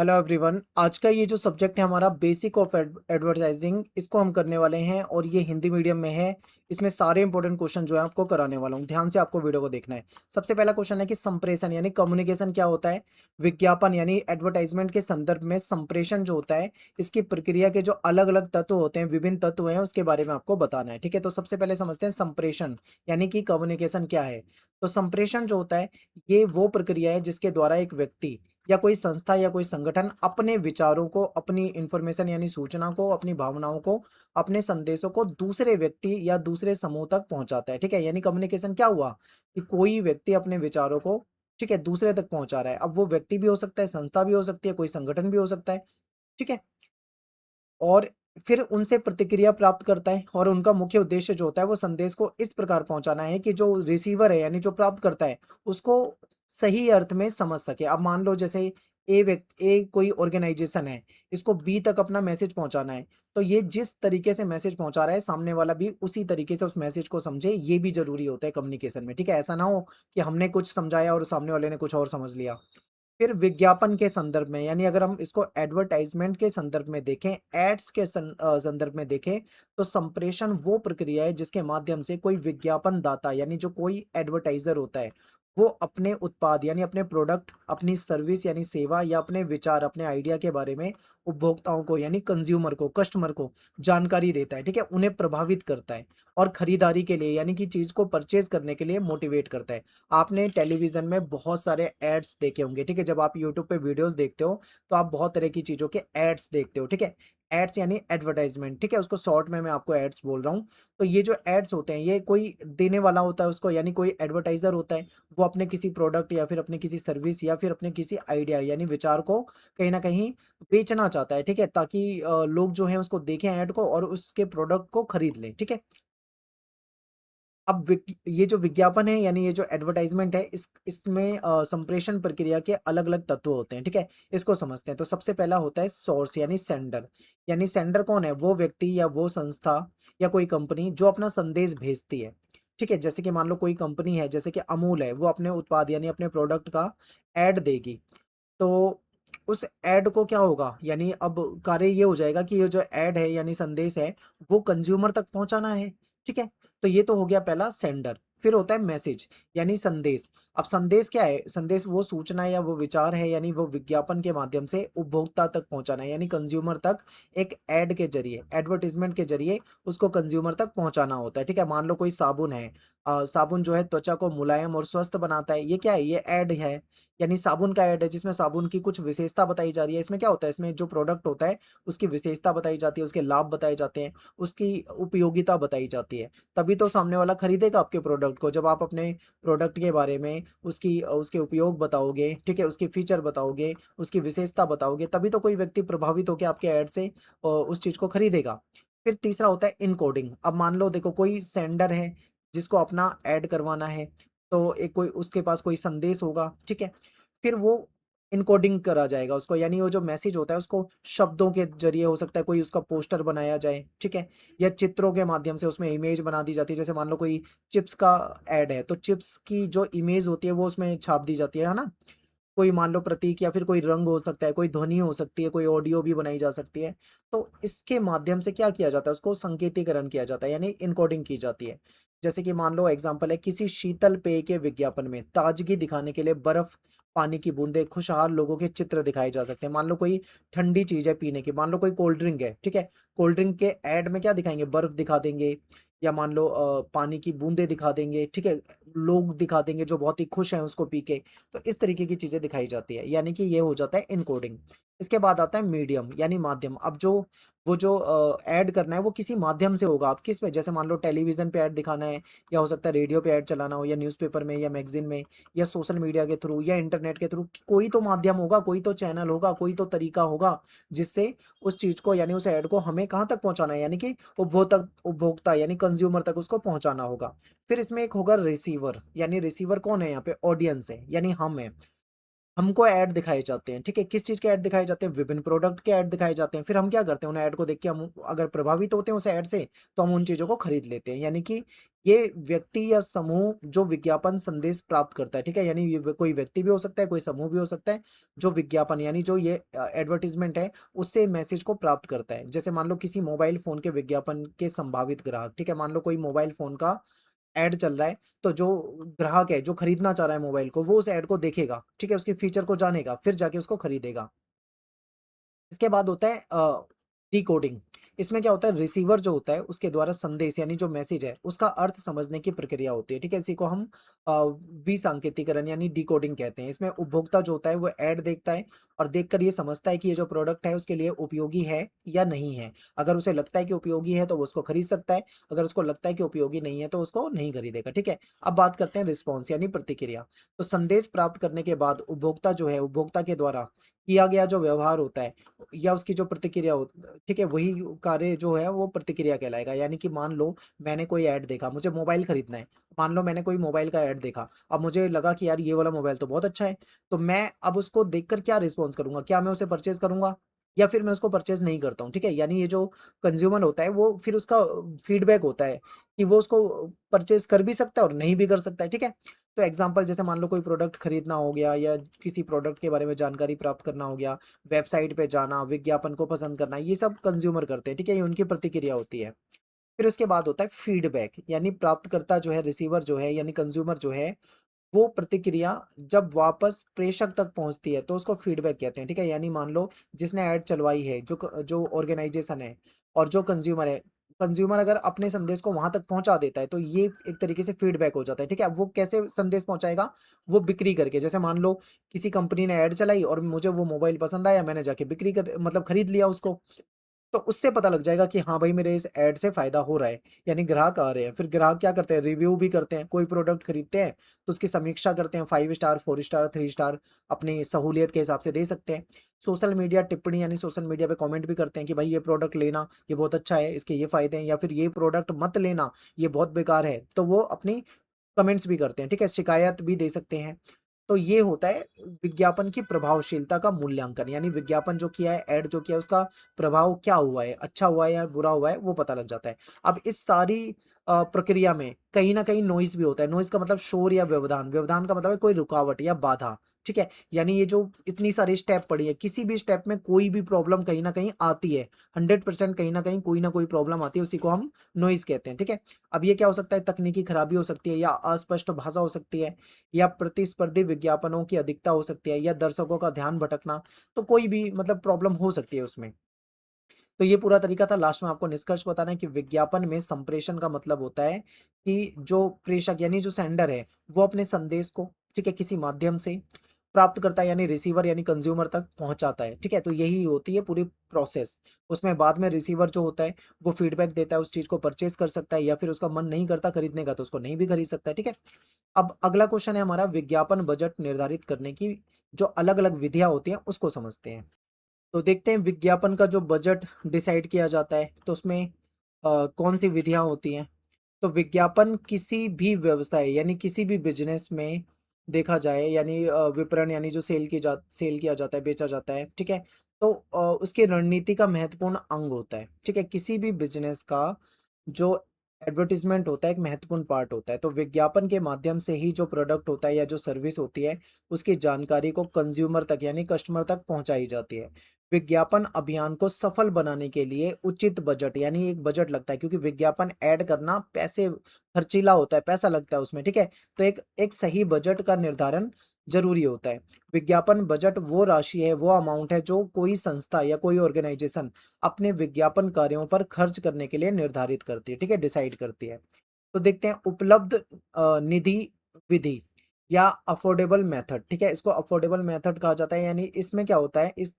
Hello everyone. आज का ये जो सब्जेक्ट है हमारा बेसिक ऑफ एडवर्टाइजिंग, इसको हम करने वाले हैं और ये हिंदी मीडियम में है। इसमें सारे इंपॉर्टेंट क्वेश्चन जो है आपको कराने वाला हूँ, ध्यान से आपको वीडियो को देखना है। सबसे पहला क्वेश्चन है कि संप्रेषण यानी कम्युनिकेशन क्या होता है। विज्ञापन यानी एडवर्टाइजमेंट के संदर्भ में संप्रेषण जो होता है, इसकी प्रक्रिया के जो अलग अलग तत्व होते हैं, विभिन्न तत्व हैं, उसके बारे में आपको बताना है। ठीक है, तो सबसे पहले समझते हैं संप्रेषण यानी कि कम्युनिकेशन क्या है। तो संप्रेषण जो होता है, ये वो प्रक्रिया है जिसके द्वारा एक व्यक्ति या कोई संस्था या कोई संगठन अपने विचारों को, अपनी इंफॉर्मेशन यानी सूचना को, अपनी भावनाओं को, अपने संदेशों को दूसरे व्यक्ति या दूसरे समूह तक पहुंचाता है। ठीक है, यानी कम्युनिकेशन क्या हुआ कि कोई व्यक्ति अपने विचारों को, ठीक है, दूसरे तक पहुंचा रहा है। अब वो व्यक्ति भी हो सकता है, संस्था भी हो सकती है, कोई संगठन भी हो सकता है। ठीक है, और फिर उनसे प्रतिक्रिया प्राप्त करता है और उनका मुख्य उद्देश्य जो होता है वो संदेश को इस प्रकार पहुंचाना है कि जो रिसीवर है यानी जो प्राप्त करता है उसको सही अर्थ में समझ सके। अब मान लो जैसे ए कोई ऑर्गेनाइजेशन है, इसको बी तक अपना मैसेज पहुंचाना है, तो ये जिस तरीके से मैसेज पहुंचा रहा है सामने वाला भी उसी तरीके से उस मैसेज को समझे, ये भी जरूरी होता है कम्युनिकेशन में। ठीक है, ऐसा ना हो कि हमने कुछ समझाया और सामने वाले ने कुछ और समझ लिया। फिर विज्ञापन के संदर्भ में, यानी अगर हम इसको एडवर्टाइजमेंट के संदर्भ में देखें, एड्स के संदर्भ में देखें, तो संप्रेषण वो प्रक्रिया है जिसके माध्यम से कोई विज्ञापन दाता यानी जो कोई एडवर्टाइजर होता है, वो अपने उत्पाद यानी अपने प्रोडक्ट, अपनी सर्विस यानी सेवा या अपने विचार, अपने आइडिया के बारे में उपभोक्ताओं को यानी कंज्यूमर को, कस्टमर को जानकारी देता है। ठीक है, उन्हें प्रभावित करता है और खरीदारी के लिए यानी कि चीज को परचेज करने के लिए मोटिवेट करता है। आपने टेलीविजन में बहुत सारे एड्स देखे होंगे। ठीक है, जब आप यूट्यूब पे वीडियोस देखते हो तो आप बहुत तरह की चीजों के एड्स देखते हो। ठीक है, एड्स यानी एडवर्टाइजमेंट। ठीक है, उसको शॉर्ट में मैं आपको एड्स बोल रहा हूँ। तो ये जो एड्स होते हैं, ये कोई देने वाला होता है उसको, यानी कोई एडवर्टाइजर होता है, वो अपने किसी प्रोडक्ट या फिर अपने किसी सर्विस या फिर अपने किसी आइडिया यानी विचार को कहीं ना कहीं बेचना चाहता है। ठीक है, ताकि लोग जो है उसको देखें ऐड को और उसके प्रोडक्ट को खरीद लें। ठीक है, अब ये जो विज्ञापन है यानी ये जो एडवर्टाइजमेंट है, इसमें संप्रेषण प्रक्रिया के अलग अलग तत्व होते हैं। ठीक है, इसको समझते हैं। तो सबसे पहला होता है सोर्स यानी सेंडर। यानी सेंडर कौन है? वो व्यक्ति या वो संस्था या कोई कंपनी जो अपना संदेश भेजती है। ठीक है, जैसे कि मान लो कोई कंपनी है जैसे कि अमूल है, वो अपने उत्पाद यानी अपने प्रोडक्ट का एड देगी। तो उस ऐड को क्या होगा, यानी अब कार्य ये हो जाएगा कि ये जो ऐड है यानी संदेश है, वो कंज्यूमर तक पहुंचाना है। ठीक है, तो ये तो हो गया पहला सेंडर। फिर होता है मैसेज यानी संदेश। अब संदेश क्या है? संदेश वो सूचना या वो विचार है, यानी वो विज्ञापन के माध्यम से उपभोक्ता तक पहुंचाना है, यानी कंज्यूमर तक एक ऐड के जरिए, एडवर्टीजमेंट के जरिए उसको कंज्यूमर तक पहुंचाना होता है। ठीक है, मान लो कोई साबुन है, साबुन जो है त्वचा को मुलायम और स्वस्थ बनाता है, ये क्या है? ये ऐड है, यानी साबुन का ऐड है जिसमें साबुन की कुछ विशेषता बताई जा रही है। इसमें क्या होता है, इसमें जो प्रोडक्ट होता है उसकी विशेषता बताई जाती है, उसके लाभ बताए जाते हैं, उसकी उपयोगिता बताई जाती है। तभी तो सामने वाला खरीदेगा आपके प्रोडक्ट को, जब आप अपने प्रोडक्ट के बारे में उसकी उसके उपयोग बताओगे, ठीक है, उसके फीचर बताओगे, उसकी विशेषता बताओगे, तभी तो कोई व्यक्ति प्रभावित होकर आपके ऐड से उस चीज को खरीदेगा। फिर तीसरा होता है इनकोडिंग। अब मान लो देखो कोई सेंडर है जिसको अपना ऐड करवाना है, तो एक कोई उसके पास कोई संदेश होगा। ठीक है, फिर वो इनकोडिंग करा जाएगा उसको, यानी वो जो मैसेज होता है उसको शब्दों के जरिए, हो सकता है कोई उसका पोस्टर बनाया जाए। ठीक है, या चित्रों के माध्यम से उसमें इमेज बना दी जाती है। जैसे मान लो कोई चिप्स का ऐड है, तो चिप्स की जो इमेज होती है वो उसमें छाप दी जाती है ना। कोई मान लो प्रतीक या फिर कोई रंग हो सकता है, कोई ध्वनि हो सकती है, कोई ऑडियो भी बनाई जा सकती है। तो इसके माध्यम से क्या किया जाता है, उसको संकेतीकरण किया जाता है, यानी इनकोडिंग की जाती है। जैसे कि मान लो एग्जांपल है, किसी शीतल पेय के विज्ञापन में ताजगी दिखाने के लिए बर्फ, पानी की बूंदे, खुशहाल लोगों के चित्र दिखाए जा सकते हैं। मान लो कोई ठंडी चीज है पीने की, मान लो कोई कोल्ड ड्रिंक है। ठीक है, कोल्ड ड्रिंक के ऐड में क्या दिखाएंगे? बर्फ दिखा देंगे, या मान लो पानी की बूंदे दिखा देंगे। ठीक है, लोग दिखा देंगे जो बहुत ही खुश हैं उसको पी के। तो इस तरीके की चीजें दिखाई जाती है, यानी कि ये हो जाता है इनकोडिंग। इसके बाद आता है मीडियम यानी माध्यम। अब जो वो जो ऐड करना है वो किसी माध्यम से होगा। आप किस पे? जैसे मान लो टेलीविजन पे ऐड दिखाना है, या हो सकता है रेडियो पे ऐड चलाना हो, या न्यूज़पेपर में, या मैगजीन में, या सोशल मीडिया के थ्रू, या इंटरनेट के थ्रू। कोई तो माध्यम होगा, कोई तो चैनल होगा, कोई तो तरीका होगा जिससे उस चीज को यानी उस ऐड को हमें कहाँ तक पहुंचाना है, यानी कि उपभोक्ता उपभोक्ता यानी कंज्यूमर तक उसको पहुंचाना होगा। फिर इसमें एक होगा रिसीवर। यानी रिसीवर कौन है? यहाँ पे ऑडियंस है, यानी हम है। हमको ऐड दिखाए जाते हैं, ठीक है? किस चीज़ के ऐड दिखाए जाते हैं? विभिन्न प्रोडक्ट के ऐड दिखाए जाते हैं। फिर हम क्या करते हैं, उन ऐड को देख के हम अगर प्रभावित होते हैं उस ऐड से, तो हम उन चीज़ों को खरीद लेते हैं। यानी कि ये व्यक्ति या समूह जो विज्ञापन संदेश प्राप्त करता है, ठीक है? यानी ये कोई व्यक्ति भी हो सकता है, कोई समूह भी हो सकता है, जो विज्ञापन यानी जो ये एडवर्टाइज़मेंट है, उससे मैसेज को प्राप्त करता है। जैसे मान लो किसी मोबाइल फ़ोन के विज्ञापन के संभावित ग्राहक, ठीक है? मान लो कोई मोबाइल फ़ोन का ऐड चल रहा है, तो जो ग्राहक है, जो खरीदना चाह रहा है मोबाइल को, वो उस ऐड को देखेगा, ठीक है? उसके फीचर को जानेगा, फिर जाके उसको खरीदेगा। इसके बाद होता है डिकोडिंग। इसमें क्या होता है, रिसीवर जो होता है उसके द्वारा संदेश यानी जो मैसेज है उसका अर्थ समझने की प्रक्रिया होती है, ठीक है? इसी को हम अ, विसंकेतीकरण यानी डिकोडिंग कहते हैं। इसमें उपभोक्ता जो होता है वो ऐड देखता है और देखकर ये समझता है कि ये जो प्रोडक्ट है उसके लिए उपयोगी है या नहीं है। अगर उसे लगता है कि उपयोगी है तो वो उसको खरीद सकता है, अगर उसको लगता है कि उपयोगी नहीं है तो उसको नहीं खरीदेगा, ठीक है? अब बात करते हैं रिस्पॉन्स यानी प्रतिक्रिया। तो संदेश प्राप्त करने के बाद उपभोक्ता जो है, उपभोक्ता के द्वारा किया गया जो व्यवहार होता है या उसकी जो प्रतिक्रिया हो, ठीक है, वही कार्य जो है वो प्रतिक्रिया कहलाएगा। यानी कि मान लो मैंने कोई ऐड देखा, मुझे मोबाइल खरीदना है, मान लो मैंने कोई मोबाइल का ऐड देखा, अब मुझे लगा कि यार ये वाला मोबाइल तो बहुत अच्छा है, तो मैं अब उसको देखकर क्या रिस्पॉन्स करूंगा, क्या मैं उसे परचेज करूंगा या फिर मैं उसको परचेज नहीं करता हूँ, ठीक है? यानी ये जो कंज्यूमर होता है वो फिर उसका फीडबैक होता है कि वो उसको परचेज कर भी सकता है और नहीं भी कर सकता है, ठीक है? तो एग्जाम्पल जैसे मान लो कोई प्रोडक्ट खरीदना हो गया या किसी प्रोडक्ट के बारे में जानकारी प्राप्त करना हो गया, वेबसाइट पे जाना, विज्ञापन को पसंद करना, ये सब कंज्यूमर करते हैं, ठीक है? ये उनकी प्रतिक्रिया होती है। फिर उसके बाद होता है फीडबैक यानी प्राप्तकर्ता जो है, रिसीवर जो है यानी कंज्यूमर जो है, वो प्रतिक्रिया जब वापस प्रेषक तक पहुंचती है तो उसको फीडबैक कहते हैं, ठीक है? यानी मान लो जिसने ऐड चलवाई है, जो ऑर्गेनाइजेशन है और जो कंज्यूमर है, कंज्यूमर अगर अपने संदेश को वहां तक पहुंचा देता है तो ये एक तरीके से फीडबैक हो जाता है, ठीक है? वो कैसे संदेश पहुंचाएगा, वो बिक्री करके। जैसे मान लो किसी कंपनी ने ऐड चलाई और मुझे वो मोबाइल पसंद आया, मैंने जाके बिक्री कर मतलब खरीद लिया उसको, तो उससे पता लग जाएगा कि हाँ भाई मेरे इस ऐड से फायदा हो रहा है, यानी ग्राहक आ रहे हैं। फिर ग्राहक क्या करते हैं, रिव्यू भी करते हैं। कोई प्रोडक्ट खरीदते हैं तो उसकी समीक्षा करते हैं, 5 स्टार, 4 स्टार, 3 स्टार अपनी सहूलियत के हिसाब से दे सकते हैं। सोशल मीडिया टिप्पणी यानी सोशल मीडिया पे कमेंट भी करते हैं कि भाई ये प्रोडक्ट लेना, ये बहुत अच्छा है, इसके ये फायदे हैं, या फिर ये प्रोडक्ट मत लेना, ये बहुत बेकार है, तो वो अपनी कमेंट्स भी करते हैं, ठीक है? शिकायत भी दे सकते हैं। तो ये होता है विज्ञापन की प्रभावशीलता का मूल्यांकन, यानी विज्ञापन जो किया है, ऐड जो किया है, उसका प्रभाव क्या हुआ है, अच्छा हुआ है या बुरा हुआ है, वो पता लग जाता है। अब इस सारी प्रक्रिया में कहीं न कहीं नॉइज़ भी होता है। नॉइज़ का मतलब शोर या व्यवधान, व्यवधान का मतलब है कोई रुकावट या बाधा, ठीक है? यानी ये जो इतनी सारी स्टेप पड़ी है, किसी भी स्टेप में कोई भी प्रॉब्लम कहीं न कहीं आती है। 100% कहीं न कहीं कोई न कोई प्रॉब्लम आती है, उसी को हम नॉइज़ कहते हैं, ठीक है? अब ये क्या हो सकता है, तकनीकी खराबी हो सकती है या अस्पष्ट भाषा हो सकती है या प्रतिस्पर्धी विज्ञापनों की अधिकता हो सकती है या दर्शकों का ध्यान भटकना, तो कोई भी मतलब प्रॉब्लम हो सकती है उसमें। तो ये पूरा तरीका था। लास्ट में आपको निष्कर्ष बताना है कि विज्ञापन में संप्रेषण का मतलब होता है कि जो प्रेषक यानी जो सेंडर है, वो अपने संदेश को, ठीक है, किसी माध्यम से प्राप्तकर्ता यानी रिसीवर यानी कंज्यूमर तक पहुंचाता है, ठीक है? तो यही होती है पूरी प्रोसेस। उसमें बाद में रिसीवर जो होता है वो फीडबैक देता है, उस चीज को परचेज कर सकता है या फिर उसका मन नहीं करता खरीदने का तो उसको नहीं भी खरीद सकता है, ठीक है? अब अगला क्वेश्चन है हमारा, विज्ञापन बजट निर्धारित करने की जो अलग अलग विधियां होती हैं उसको समझते हैं। तो देखते हैं विज्ञापन का जो बजट डिसाइड किया जाता है तो उसमें कौन सी विधियां होती हैं। तो विज्ञापन किसी भी व्यवसाय यानी किसी भी बिजनेस में देखा जाए, यानी विपणन यानी जो सेल किया जाता है, बेचा जाता है, ठीक है? तो उसकी रणनीति का महत्वपूर्ण अंग होता है, ठीक है? किसी भी बिजनेस का जो एडवर्टाइजमेंट होता है एक महत्वपूर्ण पार्ट होता है। तो विज्ञापन के माध्यम से ही जो प्रोडक्ट होता है या जो सर्विस होती है उसकी जानकारी को कंज्यूमर तक यानी कस्टमर तक पहुंचाई जाती है। विज्ञापन अभियान को सफल बनाने के लिए उचित बजट यानी एक बजट लगता है, क्योंकि विज्ञापन ऐड करना पैसे खर्चीला होता है, पैसा लगता है उसमें, ठीक है? तो एक एक सही बजट का निर्धारण जरूरी होता है। विज्ञापन बजट वो राशि है, वो अमाउंट है जो कोई संस्था या कोई ऑर्गेनाइजेशन अपने विज्ञापन कार्यों पर खर्च करने के लिए निर्धारित करती है, ठीक है, डिसाइड करती है। तो देखते हैं उपलब्ध निधि विधि या अफोर्डेबल मेथड, ठीक है? इसको अफोर्डेबल मेथड कहा जाता है। यानी इसमें क्या होता है, इस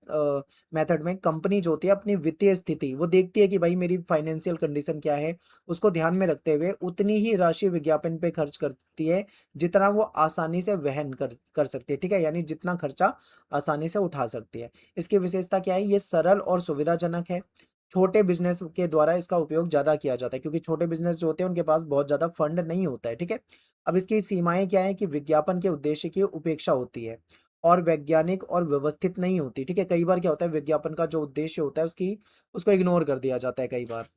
मेथड में कंपनी जो होती है अपनी वित्तीय स्थिति वो देखती है कि भाई मेरी फाइनेंशियल कंडीशन क्या है, उसको ध्यान में रखते हुए उतनी ही राशि विज्ञापन पे खर्च करती है जितना वो आसानी से वहन कर सकती है, ठीक है? यानी जितना खर्चा आसानी से उठा सकती है। इसकी विशेषता क्या है, ये सरल और सुविधाजनक है। छोटे बिजनेस के द्वारा इसका उपयोग ज़्यादा किया जाता है, क्योंकि छोटे बिजनेस जो होते हैं उनके पास बहुत ज़्यादा फंड नहीं होता है, ठीक है? अब इसकी सीमाएं क्या है कि विज्ञापन के उद्देश्य की उपेक्षा होती है और वैज्ञानिक और व्यवस्थित नहीं होती। ठीक है, कई बार क्या होता है, विज्ञापन का जो उद्देश्य होता है उसकी उसको इग्नोर कर दिया जाता है कई बार।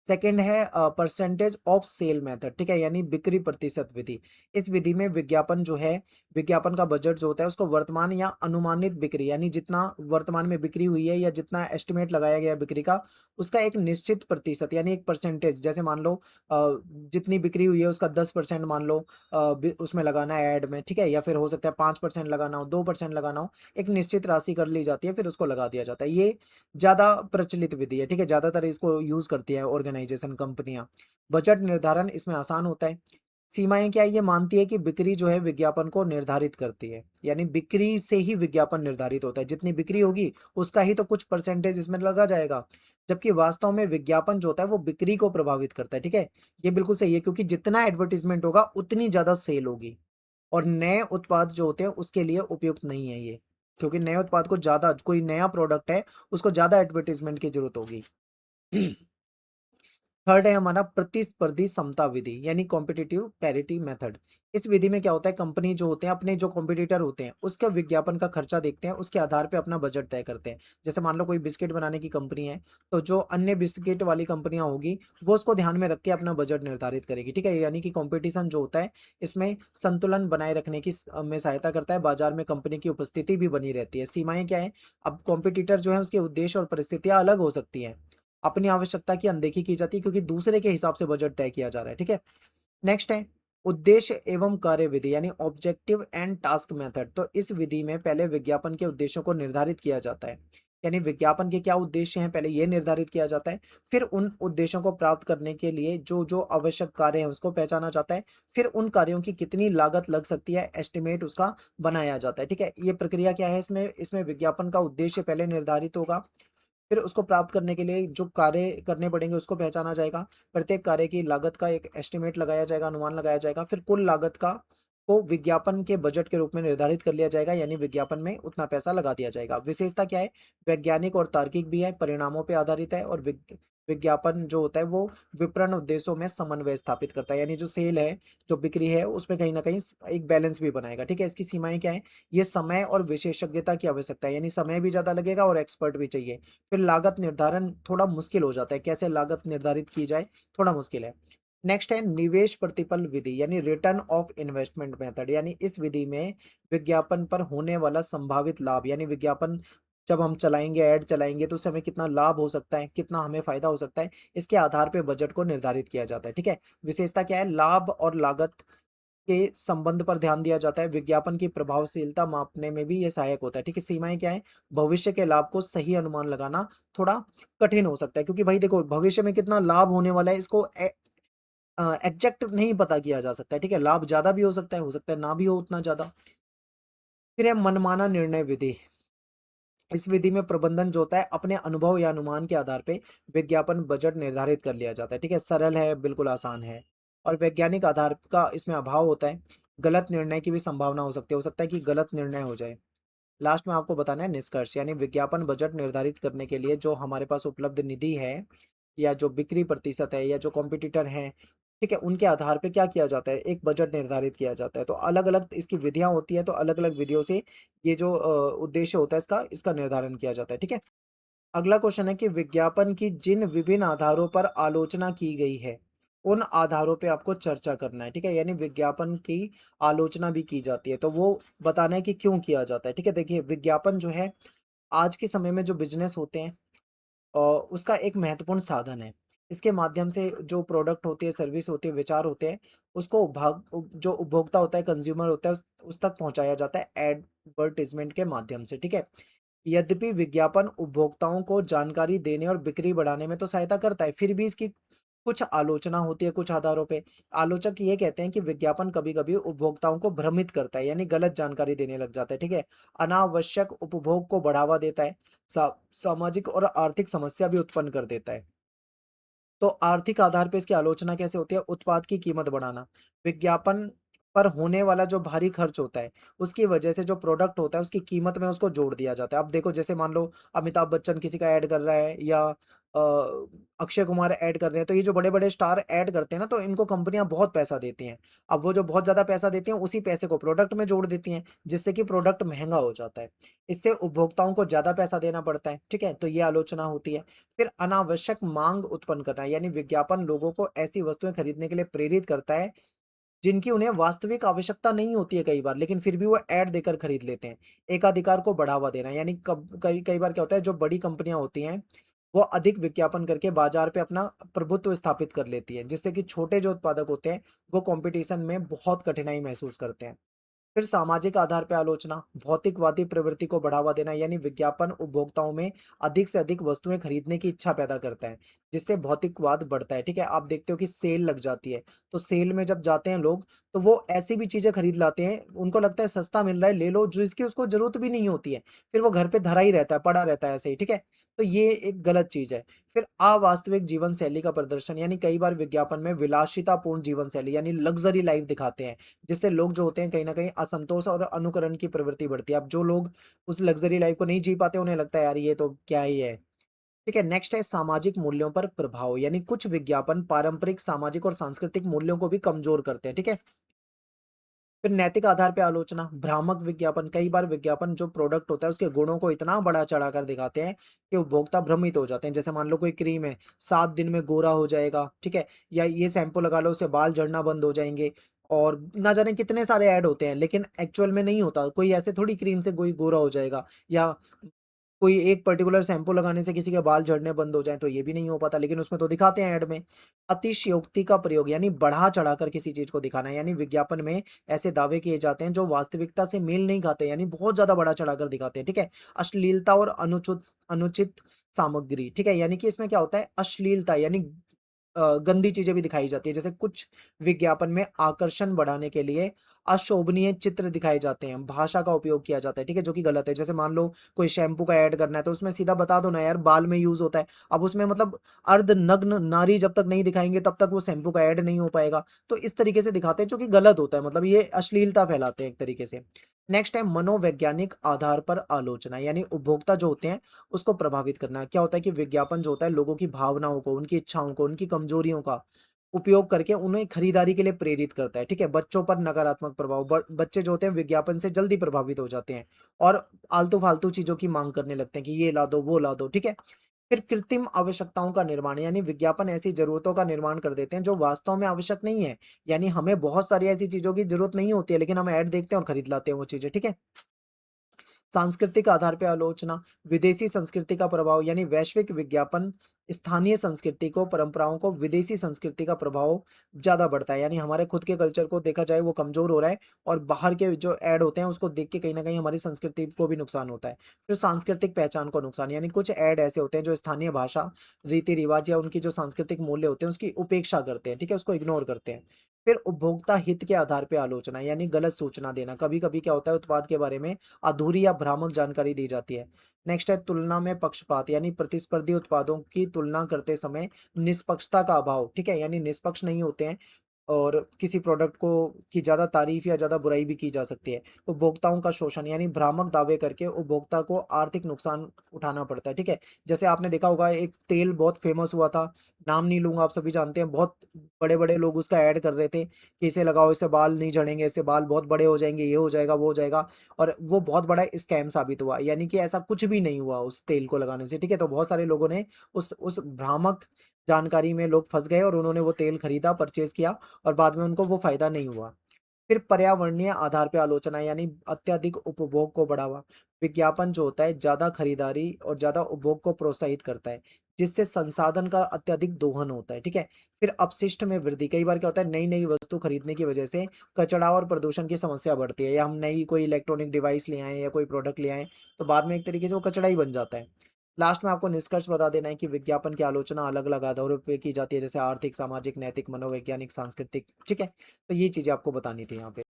सेकंड है परसेंटेज ऑफ सेल मेथड। ठीक है, यानी बिक्री प्रतिशत विधि। इस विधि में विज्ञापन जो है, विज्ञापन का बजट जो होता है उसको वर्तमान या अनुमानित बिक्री, यानी जितना वर्तमान में बिक्री हुई है या जितना एस्टिमेट लगाया गया है बिक्री का, उसका एक निश्चित प्रतिशत यानी एक परसेंटेज, जैसे मान लो जितनी बिक्री हुई है उसका 10% मान लो उसमें लगाना है ऐड में। ठीक है, या फिर हो सकता है 5% लगाना हो, 2% लगाना हो, एक निश्चित राशि कर ली जाती है, फिर उसको लगा दिया जाता है। ये ज़्यादा प्रचलित विधि है। ठीक है, ज़्यादातर इसको यूज़ करती है ऑर्गेनाइजेशन, कंपनियां। बजट निर्धारण इसमें आसान होता है। सीमाएं क्या है, ये मानती है कि बिक्री जो है विज्ञापन को निर्धारित करती है, यानी बिक्री से ही विज्ञापन निर्धारित होता है। जितनी बिक्री होगी उसका ही तो कुछ परसेंटेज इसमें लगा जाएगा, जबकि वास्तव में विज्ञापन जो होता है वो बिक्री को प्रभावित करता है। ठीक है, ये बिल्कुल सही है, क्योंकि जितना एडवर्टीजमेंट होगा उतनी ज़्यादा सेल होगी। और नए उत्पाद जो होते हैं उसके लिए उपयुक्त नहीं है ये, क्योंकि नए उत्पाद को ज़्यादा, कोई नया प्रोडक्ट है उसको ज़्यादा एडवर्टीजमेंट की जरूरत होगी। थर्ड है हमारा प्रतिस्पर्धी समता विधि, यानी कॉम्पिटिटिव पैरिटी मेथड। इस विधि में क्या होता है, कंपनी जो होते हैं अपने जो कॉम्पिटिटर होते हैं उसके विज्ञापन का खर्चा देखते हैं, उसके आधार पे अपना बजट तय करते हैं। जैसे मान लो कोई बिस्किट बनाने की कंपनी है, तो जो अन्य बिस्किट वाली कंपनियां होगी वो उसको ध्यान में रख के अपना बजट निर्धारित करेगी। ठीक है, यानी कि कंपटीशन जो होता है इसमें संतुलन बनाए रखने की में सहायता करता है, बाजार में कंपनी की उपस्थिति भी बनी रहती है। सीमाएं क्या है, अब कॉम्पिटिटर जो है उसके उद्देश्य और परिस्थितियां अलग हो सकती हैं, अपनी आवश्यकता की अनदेखी की जाती है, क्योंकि दूसरे के हिसाब से बजट तय किया जा रहा है। ठीक है, नेक्स्ट है उद्देश्य एवं कार्य विधि, यानी ऑब्जेक्टिव एंड टास्क मेथड। तो इस विधि में पहले विज्ञापन के उद्देश्यों को निर्धारित किया जाता है, यानी विज्ञापन के क्या उद्देश्य हैं पहले ये निर्धारित किया जाता है। फिर उन उद्देश्यों को प्राप्त करने के लिए जो जो आवश्यक कार्य हैं उसको पहचाना जाता है। फिर उन कार्यों की कितनी लागत लग सकती है एस्टिमेट उसका बनाया जाता है। ठीक है, ये प्रक्रिया क्या है, इसमें इसमें विज्ञापन का उद्देश्य पहले निर्धारित होगा, फिर उसको प्राप्त करने के लिए जो कार्य करने पड़ेंगे उसको पहचाना जाएगा, प्रत्येक कार्य की लागत का एक एस्टिमेट लगाया जाएगा, अनुमान लगाया जाएगा, फिर कुल लागत का को विज्ञापन के बजट के रूप में निर्धारित कर लिया जाएगा, यानी विज्ञापन में उतना पैसा लगा दिया जाएगा। विशेषता क्या है, वैज्ञानिक और तार्किक भी है, परिणामों पे आधारित है, और विज्ञापन जो होता है वो विपणन उद्देश्यों में समन्वय स्थापित करता है, यानी जो सेल है, जो बिक्री है उसमें कहीं ना कहीं एक बैलेंस भी बनाएगा। ठीक है, इसकी सीमाएं क्या है, ये समय और विशेषज्ञता की आवश्यकता है, यानी समय भी ज्यादा लगेगा और एक्सपर्ट भी चाहिए। फिर लागत निर्धारण थोड़ा मुश्किल हो जाता है, कैसे लागत निर्धारित की जाए, थोड़ा मुश्किल है। नेक्स्ट है निवेश प्रतिफल विधि, यानी रिटर्न ऑफ इन्वेस्टमेंट मेथड। यानी इस विधि में विज्ञापन पर होने वाला संभावित लाभ, यानी विज्ञापन जब हम चलाएंगे, ऐड चलाएंगे, तो उससे हमें कितना लाभ हो सकता है, कितना हमें फायदा हो सकता है, इसके आधार पे बजट को निर्धारित किया जाता है। ठीक है, विशेषता क्या है, लाभ और लागत के संबंध पर ध्यान दिया जाता है, विज्ञापन की प्रभावशीलता मापने में भी ये सहायक होता है। ठीक है, सीमाएं क्या है, भविष्य के लाभ को सही अनुमान लगाना थोड़ा कठिन हो सकता है, क्योंकि भाई देखो भविष्य में कितना लाभ होने वाला है इसको एग्जैक्ट नहीं पता किया जा सकता है। ठीक है, लाभ ज्यादा भी हो सकता है ना भी हो उतना ज्यादा। फिर है मनमाना निर्णय विधि। इस विधि में प्रबंधन जो होता है अपने अनुभव या अनुमान के आधार पे विज्ञापन बजट निर्धारित कर लिया जाता है। ठीक है, सरल है, बिल्कुल आसान है, और वैज्ञानिक आधार का इसमें अभाव होता है। गलत निर्णय की भी संभावना हो सकता है कि गलत निर्णय हो जाए। लास्ट में आपको बताना है निष्कर्ष, यानी विज्ञापन बजट निर्धारित करने के लिए जो हमारे पास उपलब्ध निधि है, या जो बिक्री प्रतिशत है, या जो कॉम्पिटिटर हैं, ठीक है, उनके आधार पे क्या किया जाता है, एक बजट निर्धारित किया जाता है। तो अलग अलग इसकी विधियां होती है, तो अलग अलग विधियों से ये जो उद्देश्य होता है इसका इसका निर्धारण किया जाता है। ठीक है, अगला क्वेश्चन है कि विज्ञापन की जिन विभिन्न आधारों पर आलोचना की गई है उन आधारों पे आपको चर्चा करना है। ठीक है, यानी विज्ञापन की आलोचना भी की जाती है, तो वो बताना है कि क्यों किया जाता है। ठीक है, देखिए विज्ञापन जो है आज के समय में जो बिजनेस होते हैं उसका एक महत्वपूर्ण साधन है। इसके माध्यम से जो प्रोडक्ट होती है, सर्विस होती है, विचार होते हैं, उसको जो उपभोक्ता होता है, कंज्यूमर होता है, उस तक पहुंचाया जाता है एडवर्टीजमेंट के माध्यम से। ठीक है, यद्यपि विज्ञापन उपभोक्ताओं को जानकारी देने और बिक्री बढ़ाने में तो सहायता करता है, फिर भी इसकी कुछ आलोचना होती है कुछ आधारों पे। आलोचक ये कहते हैं कि विज्ञापन कभी-कभी उपभोक्ताओं को भ्रमित करता है, यानी गलत जानकारी देने लग जाता है। ठीक है, अनावश्यक उपभोग को बढ़ावा देता है, सामाजिक और आर्थिक समस्या भी उत्पन्न कर देता है। तो आर्थिक आधार पे इसकी आलोचना कैसे होती है, उत्पाद की कीमत बढ़ाना, विज्ञापन पर होने वाला जो भारी खर्च होता है उसकी वजह से जो प्रोडक्ट होता है उसकी कीमत में उसको जोड़ दिया जाता है। अब देखो जैसे मान लो अमिताभ बच्चन किसी का ऐड कर रहा है, या अक्षय कुमार ऐड कर रहे हैं, तो ये जो बड़े-बड़े स्टार ऐड करते हैं ना, तो इनको कंपनियाँ बहुत पैसा देती हैं। अब वो जो बहुत ज़्यादा पैसा देती हैं, उसी पैसे को प्रोडक्ट में जोड़ देती हैं, जिससे कि प्रोडक्ट महँगा हो जाता है। इससे उपभोक्ताओं को ज़्यादा पैसा देना पड़ता है, ठीक है? तो ये आलोचना होती है। फिर अनावश्यक माँग उत्पन्न करना, यानी विज्ञापन लोगों को ऐसी वस्तुएँ खरीदने के लिए प्रेरित करता है, जिनकी उन्हें वास्तविक आवश्यकता नहीं होती है कई बार, लेकिन फिर भी वो ऐड देकर खरीद लेते हैं। एकाधिकार को बढ़ावा देना, यानी कब कई कई बार क्या होता है, जो बड़ी कंपनियाँ होती हैं, वो अधिक विज्ञापन करके बाजार पे अपना प्रभुत्व स्थापित कर लेती है, जिससे कि छोटे जो उत्पादक होते हैं, वो कॉम्पिटिशन में बहुत कठिनाई महसूस करते हैं। फिर सामाजिक आधार पे आलोचना, भौतिकवादी प्रवृत्ति को बढ़ावा देना, यानी विज्ञापन उपभोक्ताओं में अधिक से अधिक वस्तुएं खरीदने की इच्छा पैदा करता है, जिससे भौतिकवाद बढ़ता है। ठीक है, आप देखते हो कि सेल लग जाती है, तो सेल में जब जाते हैं लोग, तो वो ऐसी भी चीजें खरीद लाते हैं, उनको लगता है सस्ता मिल रहा है ले लो, जिसकी उसको जरूरत भी नहीं होती है, फिर वो घर पे धरा ही रहता है, पड़ा रहता है ऐसे ही। ठीक है, तो ये एक गलत चीज है। फिर अवास्तविक जीवन शैली का प्रदर्शन, यानी कई बार विज्ञापन में विलासितापूर्ण जीवन शैली यानी लग्जरी लाइफ दिखाते हैं, जिससे लोग जो होते हैं कहीं न कहीं असंतोष और अनुकरण की प्रवृत्ति बढ़ती है। अब जो लोग उस लग्ज़री लाइफ़ को नहीं जी पाते, उन्हें लगता है यार ये तो क्या ही है। ठीक है, नेक्स्ट है सामाजिक मूल्यों पर प्रभाव, यानी कुछ विज्ञापन पारंपरिक, सामाजिक और सांस्कृतिक मूल्यों को भी कमज़ोर करते हैं। ठीक है? फिर नैतिक आधार पे आलोचना, भ्रामक विज्ञापन, कई बार विज्ञापन जो प्रोडक्ट होता है उसके गुणों को इतना बड़ा चढ़ाकर दिखाते हैं कि उपभोक्ता भ्रमित हो जाते हैं। जैसे मान लो कोई क्रीम है, 7 दिन में गोरा हो जाएगा, ठीक है? या ये शैम्पू लगा लो उससे बाल झड़ना बंद हो जाएँगे, और ना जाने कितने सारे ऐड होते हैं, लेकिन एक्चुअल में नहीं होता। कोई ऐसे थोड़ी क्रीम से कोई गोरा हो जाएगा, या कोई एक पर्टिकुलर शैम्पू लगाने से किसी के बाल झड़ने बंद हो जाएँ, तो ये भी नहीं हो पाता, लेकिन उसमें तो दिखाते हैं ऐड में। अतिशयोक्ति का प्रयोग, यानी बढ़ा-चढ़ाकर किसी चीज़ को दिखाना, यानी विज्ञापन में ऐसे दावे किए जाते हैं जो वास्तविकता से मेल नहीं खाते, यानी बहुत ज़्यादा बढ़ा-चढ़ाकर दिखाते हैं, ठीक है? अश्लीलता और अनुचित अनुचित सामग्री, ठीक है? यानी कि इसमें क्या होता है, अश्लीलता यानी गंदी चीज़ें भी दिखाई जाती है। जैसे कुछ विज्ञापन में आकर्षण बढ़ाने के लिए अशोभनीय चित्र दिखाए जाते हैं, भाषा का उपयोग किया जाता है, ठीक है? जो कि गलत है। जैसे मान लो कोई शैम्पू का ऐड करना है, तो उसमें सीधा बता दो ना यार बाल में यूज़ होता है। अब उसमें मतलब अर्धनग्न नारी जब तक नहीं दिखाएँगे तब तक वो शैम्पू का ऐड नहीं हो पाएगा। तो इस तरीके से दिखाते हैं जो कि गलत होता है, मतलब ये अश्लीलता फैलाते हैं एक तरीके से। नेक्स्ट है मनोवैज्ञानिक आधार पर आलोचना, यानी उपभोक्ता जो होते हैं उसको प्रभावित करना। क्या होता है कि विज्ञापन जो होता है लोगों की भावनाओं को, उनकी इच्छाओं को, उनकी कमजोरियों का उपयोग करके उन्हें खरीदारी के लिए प्रेरित करता है। ठीक है, बच्चों पर नकारात्मक प्रभाव, बच्चे जो होते हैं विज्ञापन से जल्दी प्रभावित हो जाते हैं और आलतू फालतू चीजों की मांग करने लगते हैं कि ये ला दो वो ला दो। ठीक है, फिर कृत्रिम आवश्यकताओं का निर्माण, यानी विज्ञापन ऐसी जरूरतों का निर्माण कर देते हैं जो वास्तव में आवश्यक नहीं है। यानी हमें बहुत सारी ऐसी चीजों की जरूरत नहीं होती है, लेकिन हम ऐड देखते हैं और खरीद लाते हैं वो चीजें। ठीक है, सांस्कृतिक आधार पे आलोचना, विदेशी संस्कृति का प्रभाव, यानी वैश्विक विज्ञापन स्थानीय संस्कृति को, परंपराओं को, विदेशी संस्कृति का प्रभाव ज़्यादा बढ़ता है। यानी हमारे खुद के कल्चर को देखा जाए वो कमज़ोर हो रहा है, और बाहर के जो ऐड होते हैं उसको देख के कहीं न कहीं हमारी संस्कृति को भी नुकसान होता है। फिर सांस्कृतिक पहचान को नुकसान, यानी कुछ ऐड ऐसे होते हैं जो स्थानीय भाषा, रीति-रिवाज या उनकी जो सांस्कृतिक मूल्य होते हैं उसकी उपेक्षा करते हैं, ठीक है? उसको इग्नोर करते हैं। फिर उपभोक्ता हित के आधार पे आलोचना, यानी गलत सूचना देना। कभी-कभी क्या होता है, उत्पाद के बारे में अधूरी या भ्रामक जानकारी दी जाती है। नेक्स्ट है तुलना में पक्षपात, यानी प्रतिस्पर्धी उत्पादों की तुलना करते समय निष्पक्षता का अभाव, ठीक है? यानी निष्पक्ष नहीं होते हैं, और किसी प्रोडक्ट को की ज़्यादा तारीफ या ज़्यादा बुराई भी की जा सकती है। उपभोक्ताओं का शोषण, यानी भ्रामक दावे करके उपभोक्ता को आर्थिक नुकसान उठाना पड़ता है, ठीक है? जैसे आपने देखा होगा एक तेल बहुत फेमस हुआ था, नाम नहीं लूँगा, आप सभी जानते हैं, बहुत बड़े-बड़े लोग उसका ऐड कर रहे थे कि इसे लगाओ, इससे बाल नहीं झड़ेंगे, इससे बाल बहुत बड़े हो जाएँगे, ये हो जाएगा, वो हो जाएगा, और वो बहुत बड़ा स्कैम साबित हुआ। यानी कि ऐसा कुछ भी नहीं हुआ उस तेल को लगाने से, ठीक है? तो बहुत सारे लोगों ने उस भ्रामक जानकारी में लोग फँस गए और उन्होंने वो तेल खरीदा, परचेज़ किया, और बाद में उनको वो फ़ायदा नहीं हुआ। फिर पर्यावरणीय आधार पे आलोचना, यानी अत्यधिक उपभोग को बढ़ावा। विज्ञापन जो होता है ज़्यादा खरीदारी और ज़्यादा उपभोग को प्रोत्साहित करता है, जिससे संसाधन का अत्यधिक दोहन होता है, ठीक है? फिर अपशिष्ट में वृद्धि, कई बार क्या होता है नई-नई वस्तु खरीदने की वजह से कचरा और प्रदूषण की समस्या बढ़ती है, या हम नई कोई इलेक्ट्रॉनिक डिवाइस ले आएँ या कोई प्रोडक्ट ले आएँ, तो बाद में एक तरीके से वो कचरा ही बन जाता है। लास्ट में आपको निष्कर्ष बता देना है कि विज्ञापन की आलोचना अलग-अलग आधारों पे की जाती है, जैसे आर्थिक, सामाजिक, नैतिक, मनोवैज्ञानिक, सांस्कृतिक, ठीक है? तो ये चीज़ें आपको बतानी थी यहाँ पे।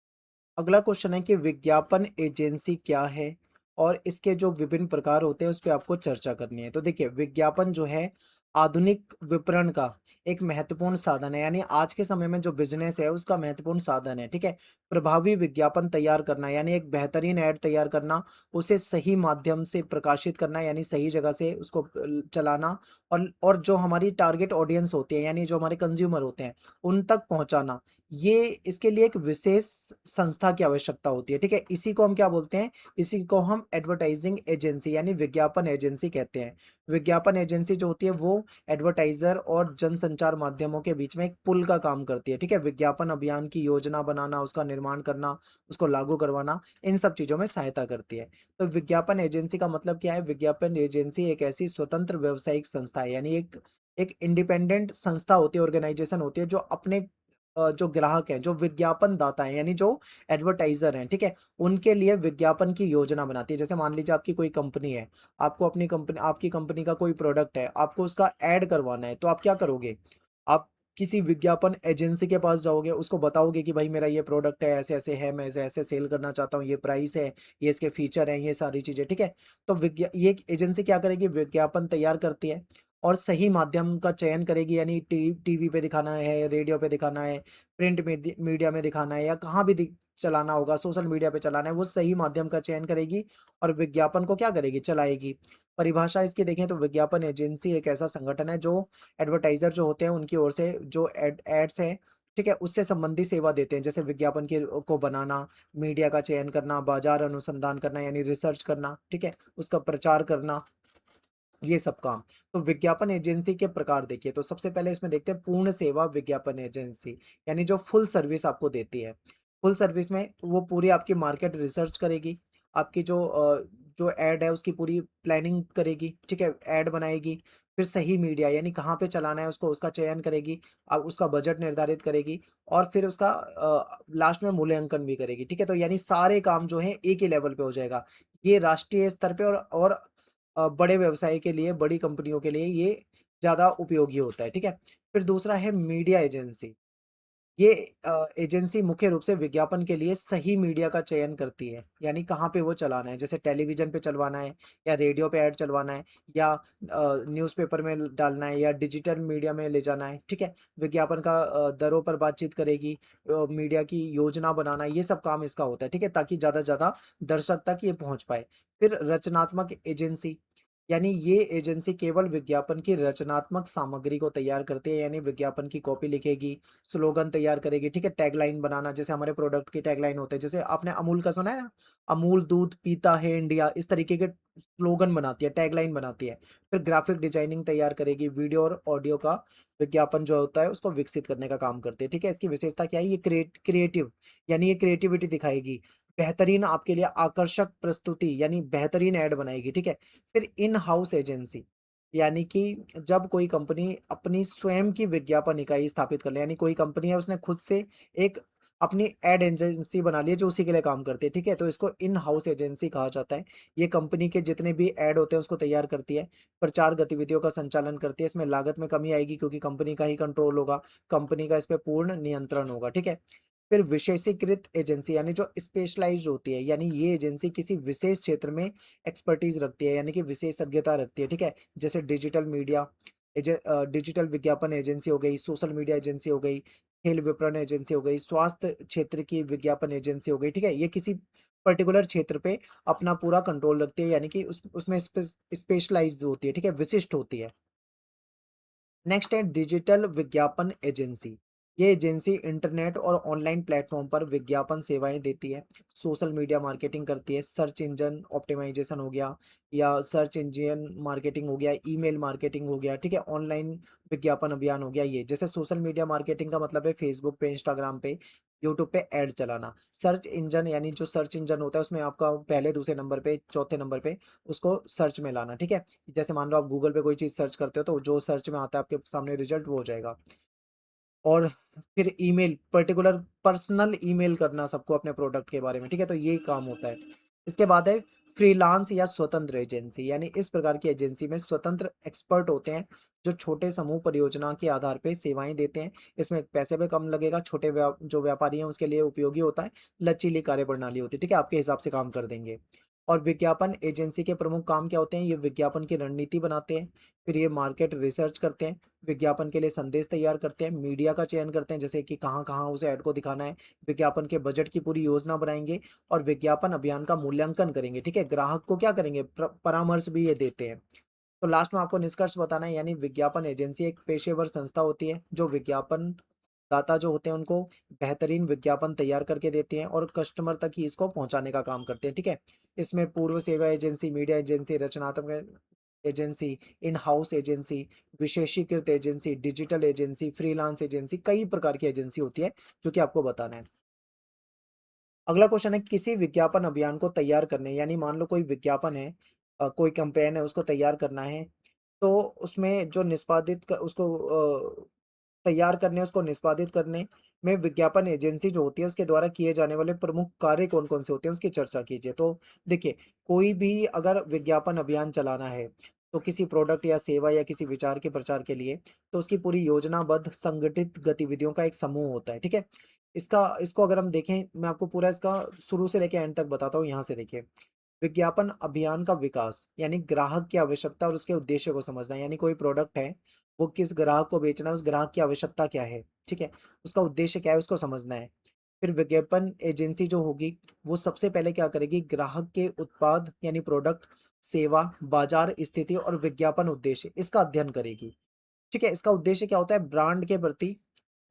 अगला क्वेश्चन है कि विज्ञापन एजेंसी क्या है और इसके जो विभिन्न प्रकार होते हैं उस पे आपको चर्चा करनी है। तो देखिए विज्ञापन जो है आधुनिक विपणन का एक महत्वपूर्ण साधन है, यानी आज के समय में जो बिजनेस है उसका महत्वपूर्ण साधन है, ठीक है। प्रभावी विज्ञापन तैयार करना यानी एक बेहतरीन ऐड तैयार करना, उसे सही माध्यम से प्रकाशित करना यानी सही जगह से उसको चलाना, और जो हमारी टारगेट ऑडियंस होती है यानी जो हमारे कंज्यूमर होते हैं उन तक पहुंचाना, ये इसके लिए एक विशेष संस्था की आवश्यकता होती है, ठीक है। इसी को हम क्या बोलते हैं, इसी को हम एडवर्टाइजिंग एजेंसी यानी विज्ञापन एजेंसी कहते हैं। विज्ञापन एजेंसी जो होती है वो एडवर्टाइजर और जनसंचार माध्यमों के बीच में एक पुल का काम करती है, ठीक है। विज्ञापन अभियान की योजना बनाना, उसका निर्माण करना, उसको लागू करवाना, इन सब चीजों में सहायता करती है। तो विज्ञापन एजेंसी का मतलब क्या है, विज्ञापन एजेंसी एक ऐसी स्वतंत्र व्यावसायिक संस्था है, यानी एक एक इंडिपेंडेंट संस्था होती है, ऑर्गेनाइजेशन होती है, जो अपने जो ग्राहक हैं, जो विज्ञापन दाता हैं यानी जो एडवर्टाइजर हैं, ठीक है, उनके लिए विज्ञापन की योजना बनाती है। जैसे मान लीजिए आपकी कोई कंपनी है, आपको अपनी कंपनी, आपकी कंपनी का कोई प्रोडक्ट है, आपको उसका ऐड करवाना है, तो आप क्या करोगे, आप किसी विज्ञापन एजेंसी के पास जाओगे, उसको बताओगे कि भाई मेरा ये प्रोडक्ट है, ऐसे ऐसे है, मैं ऐसे ऐसे सेल करना चाहता हूँ, ये प्राइस है, ये इसके फीचर हैं, ये सारी चीजें, ठीक है। तो ये एजेंसी क्या करेगी, विज्ञापन तैयार करती है और सही माध्यम का चयन करेगी, यानी टीवी पे दिखाना है, रेडियो पे दिखाना है, प्रिंट मीडिया में दिखाना है, या कहाँ भी चलाना होगा, सोशल मीडिया पे चलाना है, वो सही माध्यम का चयन करेगी और विज्ञापन को क्या करेगी, चलाएगी। परिभाषा इसकी देखें तो विज्ञापन एजेंसी एक ऐसा संगठन है जो एडवर्टाइजर जो होते हैं उनकी ओर से जो एड्स है, ठीक है, उससे संबंधी सेवा देते हैं, जैसे विज्ञापन के को बनाना, मीडिया का चयन करना, बाजार अनुसंधान करना यानी रिसर्च करना, ठीक है, उसका प्रचार करना, ये सब काम। तो विज्ञापन एजेंसी के प्रकार देखिए, तो सबसे पहले इसमें देखते हैं पूर्ण सेवा विज्ञापन एजेंसी, यानी जो फुल सर्विस आपको देती है। फुल सर्विस में वो पूरी आपकी मार्केट रिसर्च करेगी, आपकी जो ऐड है उसकी पूरी प्लानिंग करेगी, ठीक है, ऐड बनाएगी, फिर सही मीडिया यानी कहाँ पे चलाना है उसको, उसका चयन करेगी, अब उसका बजट निर्धारित करेगी, और फिर उसका लास्ट में मूल्यांकन भी करेगी, ठीक है। तो यानी सारे काम जो है एक ही लेवल पे हो जाएगा। ये राष्ट्रीय स्तर पे और बड़े व्यवसाय के लिए, बड़ी कंपनियों के लिए ये ज़्यादा उपयोगी होता है, ठीक है। फिर दूसरा है मीडिया एजेंसी। ये एजेंसी मुख्य रूप से विज्ञापन के लिए सही मीडिया का चयन करती है, यानी कहाँ पे वो चलाना है, जैसे टेलीविज़न पे चलवाना है या रेडियो पे ऐड चलवाना है या न्यूज़पेपर में डालना है या डिजिटल मीडिया में ले जाना है, ठीक है। विज्ञापन का दरों पर बातचीत करेगी, मीडिया की योजना बनाना, ये सब काम इसका होता है, ठीक है, ताकि ज़्यादा से ज़्यादा दर्शक तक ये पहुँच पाए। फिर रचनात्मक एजेंसी, यानी ये एजेंसी केवल विज्ञापन की रचनात्मक सामग्री को तैयार करती है, यानी विज्ञापन की कॉपी लिखेगी, स्लोगन तैयार करेगी, ठीक है, टैगलाइन बनाना, जैसे हमारे प्रोडक्ट की टैगलाइन होते हैं, जैसे आपने अमूल का सुना है ना, अमूल दूध पीता है इंडिया, इस तरीके के स्लोगन बनाती है, टैगलाइन बनाती है। फिर ग्राफिक डिजाइनिंग तैयार करेगी, वीडियो और ऑडियो का विज्ञापन जो होता है उसको विकसित करने का काम करती है, ठीक है। इसकी विशेषता क्या है, ये क्रिएटिव यानी ये क्रिएटिविटी दिखाएगी, बेहतरीन आपके लिए आकर्षक प्रस्तुति यानी बेहतरीन ऐड बनाएगी, ठीक है। फिर इन हाउस एजेंसी, यानी कि जब कोई कंपनी अपनी स्वयं की विज्ञापन इकाई स्थापित कर ले, यानी कोई कंपनी है उसने खुद से एक अपनी एड एजेंसी बना ली है जो उसी के लिए काम करती है, ठीक है, तो इसको इन हाउस एजेंसी कहा जाता है। ये कंपनी के जितने भी ऐड होते हैं उसको तैयार करती है, प्रचार गतिविधियों का संचालन करती है, इसमें लागत में कमी आएगी क्योंकि कंपनी का ही कंट्रोल होगा, कंपनी का इस पे पूर्ण नियंत्रण होगा, ठीक है। फिर विशेषीकृत एजेंसी, यानी जो स्पेशलाइज्ड होती है, यानी ये एजेंसी किसी विशेष क्षेत्र में एक्सपर्टीज रखती है, यानी कि विशेषज्ञता रखती है, ठीक है, जैसे डिजिटल मीडिया डिजिटल विज्ञापन एजेंसी हो गई, सोशल मीडिया एजेंसी हो गई, खेल विपणन एजेंसी हो गई, स्वास्थ्य क्षेत्र की विज्ञापन एजेंसी हो गई, ठीक है। ये किसी पर्टिकुलर क्षेत्र पे अपना पूरा कंट्रोल रखती है, यानी कि उसमें स्पेशलाइज्ड होती है, ठीक है, विशिष्ट होती है। नेक्स्ट है डिजिटल विज्ञापन एजेंसी। ये एजेंसी इंटरनेट और ऑनलाइन प्लेटफॉर्म पर विज्ञापन सेवाएं देती है, सोशल मीडिया मार्केटिंग करती है, सर्च इंजन ऑप्टिमाइजेशन हो गया या सर्च इंजन मार्केटिंग हो गया, ईमेल मार्केटिंग हो गया, ठीक है, ऑनलाइन विज्ञापन अभियान हो गया। ये जैसे सोशल मीडिया मार्केटिंग का मतलब है फेसबुक पे, इंस्टाग्राम पे, यूट्यूब पे ऐड चलाना। सर्च इंजन यानी जो सर्च इंजन होता है उसमें आपका पहले दूसरे नंबर पे, चौथे नंबर पे उसको सर्च में लाना, ठीक है। जैसे मान लो आप गूगल पे कोई चीज़ सर्च करते हो तो जो सर्च में आता है आपके सामने रिजल्ट वो हो जाएगा। और फिर ईमेल, पर्टिकुलर पर्सनल ईमेल करना सबको अपने प्रोडक्ट के बारे में, ठीक है, तो ये काम होता है। इसके बाद है फ्रीलांस या स्वतंत्र एजेंसी, यानी इस प्रकार की एजेंसी में स्वतंत्र एक्सपर्ट होते हैं जो छोटे समूह परियोजना के आधार पे सेवाएं देते हैं। इसमें पैसे भी कम लगेगा, छोटे जो व्यापारी हैं उसके लिए उपयोगी होता है, लचीली कार्य प्रणाली होती है, ठीक है, आपके हिसाब से काम कर देंगे। और विज्ञापन एजेंसी के प्रमुख काम क्या होते हैं? ये विज्ञापन की रणनीति बनाते हैं, फिर ये मार्केट रिसर्च करते हैं, विज्ञापन के लिए संदेश तैयार करते हैं, मीडिया का चयन करते हैं, जैसे कि कहाँ-कहाँ उसे ऐड को दिखाना है, विज्ञापन के बजट की पूरी योजना बनाएँगे और विज्ञापन अभियान का मूल्यांकन करेंगे, ठीक है? ग्राहक को क्या करेंगे? परामर्श भी ये देते हैं। तो लास्ट में आपको निष्कर्ष बताना है, यानी विज्ञापन एजेंसी एक पेशेवर संस्था होती है जो विज्ञापन दाता जो होते हैं उनको बेहतरीन विज्ञापन तैयार करके देती हैं और कस्टमर तक ही इसको पहुंचाने का काम करते हैं, ठीक है। इसमें पूर्व सेवा एजेंसी, मीडिया एजेंसी, रचनात्मक एजेंसी, इन हाउस एजेंसी, विशेषीकृत agency, digital agency, freelance agency, कई प्रकार की एजेंसी होती है जो कि आपको बताना है। अगला क्वेश्चन है, किसी विज्ञापन अभियान को तैयार करने, यानी मान लो कोई विज्ञापन है, कोई कैंपेन है, उसको तैयार करना है, तो उसमें जो उसको तैयार करने, उसको निष्पादित करने में विज्ञापन एजेंसी जो होती है उसके द्वारा किए जाने वाले प्रमुख कार्य कौन-कौन से होते हैं उसकी चर्चा कीजिए। तो देखिए, कोई भी अगर विज्ञापन अभियान चलाना है, तो किसी प्रोडक्ट या सेवा या किसी विचार के प्रचार के लिए, तो उसकी पूरी योजनाबद्ध संगठित गतिविधियों का एक समूह होता है, ठीक है? इसको अगर हम देखें, मैं आपको पूरा इसका शुरू से लेके एंड तक बताता हूँ, यहाँ से देखिए। विज्ञापन अभियान का विकास, यानी ग्राहक की आवश्यकता और उसके उद्देश्य को समझना, यानी कोई प्रोडक्ट है, वो किस ग्राहक को बेचना है, उस ग्राहक की आवश्यकता क्या है, ठीक है? उसका उद्देश्य क्या है, उसको समझना है। फिर विज्ञापन एजेंसी जो होगी, वो सबसे पहले क्या करेगी? ग्राहक के उत्पाद यानी प्रोडक्ट, सेवा, बाजार स्थिति और विज्ञापन उद्देश्य, इसका अध्ययन करेगी, ठीक है? इसका उद्देश्य क्या होता है? ब्रांड के प्रति,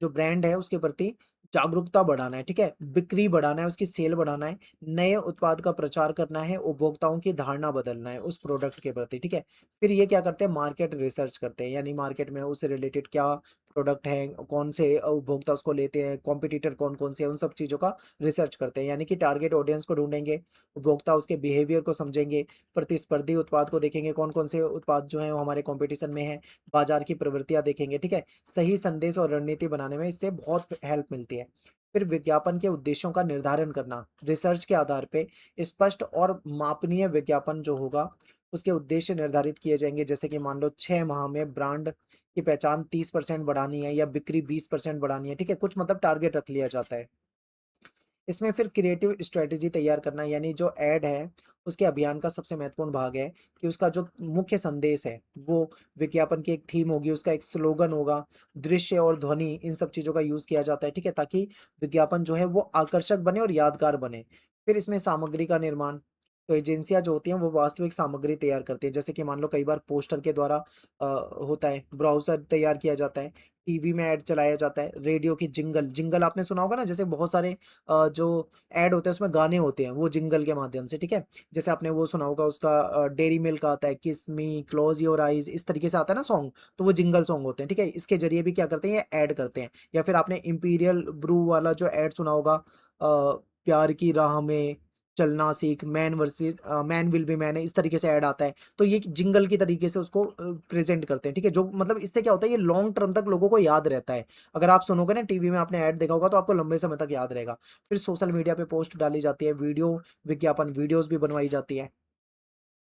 जो ब्रांड है उसके प्रति जागरूकता बढ़ाना है, ठीक है? बिक्री बढ़ाना है, उसकी सेल बढ़ाना है, नए उत्पाद का प्रचार करना है, उपभोक्ताओं की धारणा बदलना है उस प्रोडक्ट के प्रति, ठीक है? फिर ये क्या करते हैं? मार्केट रिसर्च करते हैं, यानी मार्केट में उससे रिलेटेड क्या प्रोडक्ट हैं, कौन से उपभोक्ता उसको लेते हैं, कॉम्पिटिटर कौन-कौन से हैं, उन सब चीज़ों का रिसर्च करते हैं, यानी कि टारगेट ऑडियंस को ढूँढेंगे, उपभोक्ता उसके बिहेवियर को समझेंगे, प्रतिस्पर्धी उत्पाद को देखेंगे, कौन-कौन से उत्पाद जो हैं वो हमारे कॉम्पिटिशन में हैं, बाजार की प्रवृत्तियाँ देखेंगे, ठीक है? सही संदेश और रणनीति बनाने में इससे बहुत हेल्प मिलती है। फिर विज्ञापन के उद्देश्यों का निर्धारण करना, रिसर्च के आधार पे स्पष्ट और मापनीय विज्ञापन जो होगा, उसके उद्देश्य निर्धारित किए जाएँगे, जैसे कि मान लो 6 माह में ब्रांड की पहचान 30% बढ़ानी है या बिक्री 20% बढ़ानी है, ठीक है? कुछ मतलब टारगेट रख लिया जाता है। इसमें फिर क्रिएटिव स्ट्रेटजी तैयार करना, यानी जो ऐड है, उसके अभियान का सबसे महत्वपूर्ण भाग है कि उसका जो मुख्य संदेश है, वो विज्ञापन की एक थीम होगी, उसका एक स्लोगन होगा, दृश्य और ध्वनि, इन सब चीज़ों का यूज़ किया जाता है, ठीक है? ताकि विज्ञापन जो है वो आकर्षक बने और यादगार बने। फिर इसमें सामग्री का निर्माण, तो एजेंसियाँ जो होती हैं वो वास्तविक सामग्री तैयार करती हैं, जैसे कि मान लो कई बार पोस्टर के द्वारा होता है, ब्राउज़र तैयार किया जाता है, टीवी में ऐड चलाया जाता है, रेडियो की जिंगल जिंगल आपने सुना होगा ना, जैसे बहुत सारे जो ऐड होते हैं उसमें गाने होते हैं वो जिंगल के माध्यम से, ठीक है? जैसे आपने वो सुना होगा उसका डेयरी मिल्क आता है, किस मी, क्लोज योर आइज़, इस तरीके से आता है ना सॉन्ग, तो वो जिंगल सॉन्ग होते हैं, ठीक है? इसके ज़रिए भी क्या करते हैं, ये ऐड करते हैं। या फिर आपने इंपीरियल ब्रू वाला जो ऐड सुना होगा, प्यार की राह में चलना सीख, मैन विल बी मैन, इस तरीके से ऐड आता है। तो ये जिंगल की तरीके से उसको प्रेज़ेंट करते हैं, ठीक है? जो मतलब इससे क्या होता है, ये लॉन्ग टर्म तक लोगों को याद रहता है। अगर आप सुनोगे ना, टीवी में आपने ऐड देखा होगा तो आपको लंबे समय तक याद रहेगा। फिर सोशल मीडिया पे पोस्ट डाली जाती है, विज्ञापन वीडियोज़ भी बनवाई जाती है।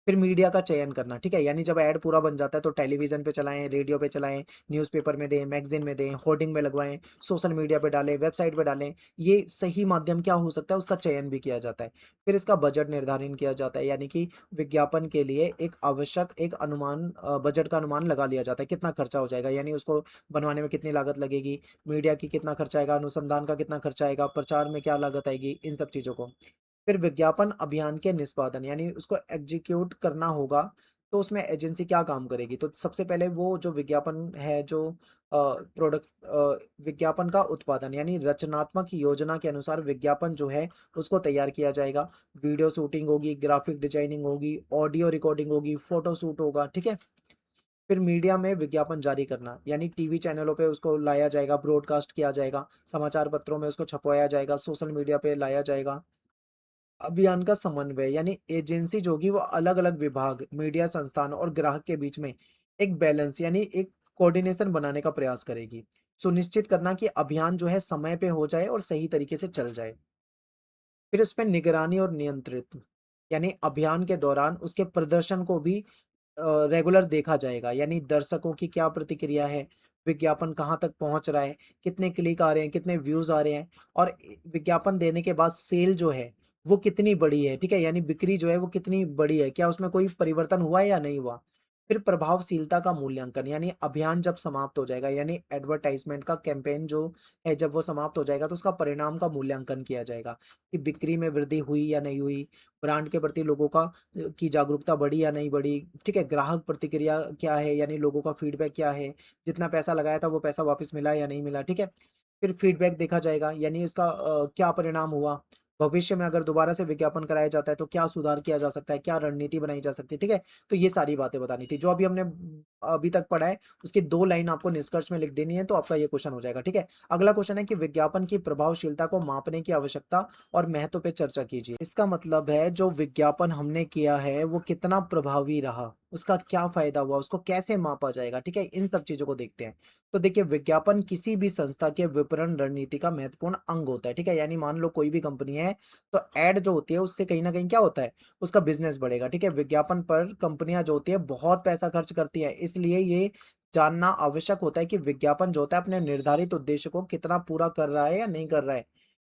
फिर मीडिया का चयन करना, ठीक है? यानी जब ऐड पूरा बन जाता है तो टेलीविज़न पे चलाएँ, रेडियो पे चलाएँ, न्यूज़पेपर में दें, मैगज़ीन में दें, होर्डिंग में लगवाएँ, सोशल मीडिया पे डालें, वेबसाइट पे डालें। ये सही माध्यम क्या हो सकता है, उसका चयन भी किया जाता है। फिर इसका बजट निर्धारण किया जाता है, यानी कि विज्ञापन के लिए एक आवश्यक एक बजट का अनुमान लगा लिया जाता है, कितना खर्चा हो जाएगा, यानी उसको बनवाने में कितनी लागत लगेगी, मीडिया की कितना खर्चा आएगा, अनुसंधान का कितना खर्चा आएगा, प्रचार में क्या लागत आएगी, इन सब चीज़ों को। फिर विज्ञापन अभियान के निष्पादन, यानी उसको एग्जीक्यूट करना होगा, तो उसमें एजेंसी क्या काम करेगी? तो सबसे पहले वो जो विज्ञापन है, जो विज्ञापन का उत्पादन, यानी रचनात्मक योजना के अनुसार विज्ञापन जो है उसको तैयार किया जाएगा। वीडियो शूटिंग होगी, ग्राफिक डिजाइनिंग होगी, ऑडियो रिकॉर्डिंग होगी, फोटो शूट होगा, ठीक है? फिर मीडिया में विज्ञापन जारी करना, यानी टीवी चैनलों पे उसको लाया जाएगा, ब्रॉडकास्ट किया जाएगा, समाचार पत्रों में उसको छपवाया जाएगा, सोशल मीडिया पे लाया जाएगा। अभियान का समन्वय, यानी एजेंसी जो होगी वो अलग-अलग विभाग, मीडिया संस्थान और ग्राहक के बीच में एक बैलेंस, यानी एक कोऑर्डिनेशन बनाने का प्रयास करेगी। सुनिश्चित करना कि अभियान जो है समय पे हो जाए और सही तरीके से चल जाए। फिर उसपे निगरानी और नियंत्रित, यानी अभियान के दौरान उसके प्रदर्शन को भी रेगुलर देखा जाएगा, यानी दर्शकों की क्या प्रतिक्रिया है, विज्ञापन कहाँ तक पहुँच रहा है, कितने क्लिक आ रहे हैं, कितने व्यूज़ आ रहे हैं, और विज्ञापन देने के बाद सेल जो है, वो कितनी बड़ी है, ठीक है? यानी बिक्री जो है वो कितनी बड़ी है, क्या उसमें कोई परिवर्तन हुआ है या नहीं हुआ? फिर प्रभावशीलता का मूल्यांकन, यानी अभियान जब समाप्त हो जाएगा, यानी एडवर्टाइज़मेंट का कैंपेन जो है जब वो समाप्त हो जाएगा तो उसका परिणाम का मूल्यांकन किया जाएगा, कि बिक्री में वृद्धि हुई या नहीं हुई, ब्रांड के प्रति लोगों की जागरूकता बढ़ी या नहीं बढ़ी, ठीक है? ग्राहक प्रतिक्रिया क्या है, यानी लोगों का फीडबैक क्या है, जितना पैसा लगाया था वो पैसा वापस मिला या नहीं मिला, ठीक है? फिर फीडबैक देखा जाएगा, यानी इसका क्या परिणाम हुआ? भविष्य में अगर दोबारा से विज्ञापन कराया जाता है तो क्या सुधार किया जा सकता है, क्या रणनीति बनाई जा सकती है, ठीक है? तो ये सारी बातें बतानी थी। जो अभी हमने अभी तक पढ़ा है, उसकी 2 लाइन आपको निष्कर्ष में लिख देनी है, तो आपका ये क्वेश्चन हो जाएगा, ठीक है? अगला क्वेश्चन है कि विज्ञापन की प्रभावशीलता को मापने की आवश्यकता और महत्व पे चर्चा कीजिए। इसका मतलब है जो विज्ञापन हमने किया है वो कितना प्रभावी रहा, उसका क्या फ़ायदा हुआ, उसको कैसे मापा जाएगा, ठीक है? इन सब चीज़ों को देखते हैं। तो देखिए, विज्ञापन किसी भी संस्था के विपणन रणनीति का महत्वपूर्ण अंग होता है, ठीक है? यानी मान लो कोई भी कंपनी है, तो ऐड जो होती है उससे कहीं न कहीं क्या होता है, उसका बिज़नेस बढ़ेगा, ठीक है? विज्ञापन पर कंपनियाँ जो होती है बहुत पैसा खर्च करती हैं, इसलिए ये जानना आवश्यक होता है कि विज्ञापन जो होता है अपने निर्धारित उद्देश्य को कितना पूरा कर रहा है या नहीं कर रहा है।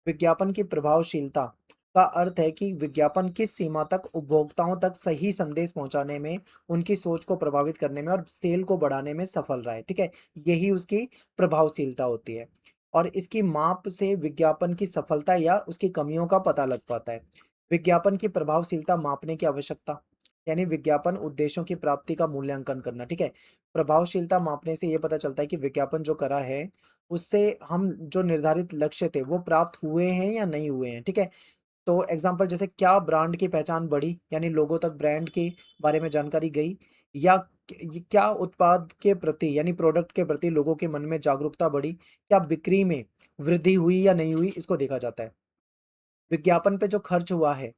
विज्ञापन की प्रभावशीलता का अर्थ है कि विज्ञापन किस सीमा तक उपभोक्ताओं तक सही संदेश पहुंचाने में, उनकी सोच को प्रभावित करने में और सेल को बढ़ाने में सफल रहा है, ठीक है? यही उसकी प्रभावशीलता होती है। और इसकी माप से विज्ञापन की सफलता या उसकी कमियों का पता लग पाता है। विज्ञापन की प्रभावशीलता मापने की आवश्यकता, यानी विज्ञापन उद्देश्यों की प्राप्ति का मूल्यांकन करना, ठीक है? प्रभावशीलता मापने से ये पता चलता है कि विज्ञापन जो करा है उससे हम जो निर्धारित लक्ष्य थे वो प्राप्त हुए हैं या नहीं हुए हैं, ठीक है? तो एग्ज़ाम्पल जैसे क्या ब्रांड की पहचान बढ़ी, यानी लोगों तक ब्रांड के बारे में जानकारी गई, या क्या उत्पाद के प्रति यानी प्रोडक्ट के प्रति लोगों के मन में जागरूकता बढ़ी, क्या बिक्री में वृद्धि हुई या नहीं हुई, इसको देखा जाता है। विज्ञापन पे जो खर्च हुआ है,